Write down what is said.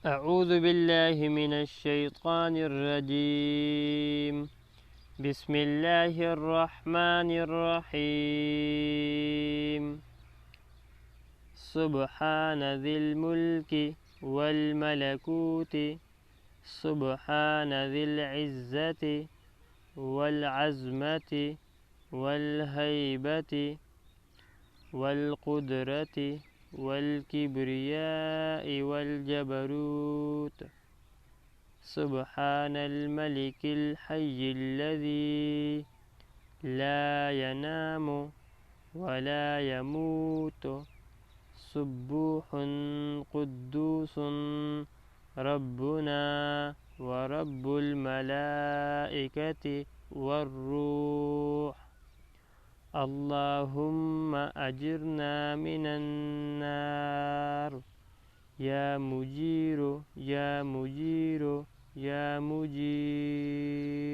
أعوذ بالله من الشيطان الرجيم. بسم الله الرحمن الرحيم. سبحان ذي الملك والملكوت سبحان ذي العزة والعزمة والهيبة والقدرة والكبرياء والجبروت. سبحان الملك الحي الذي لا ينام ولا يموت سبوح قدوس ربنا ورب الملائكة والروح. اللهم أجرنا من النار يا مجير يا مجير يا مجير.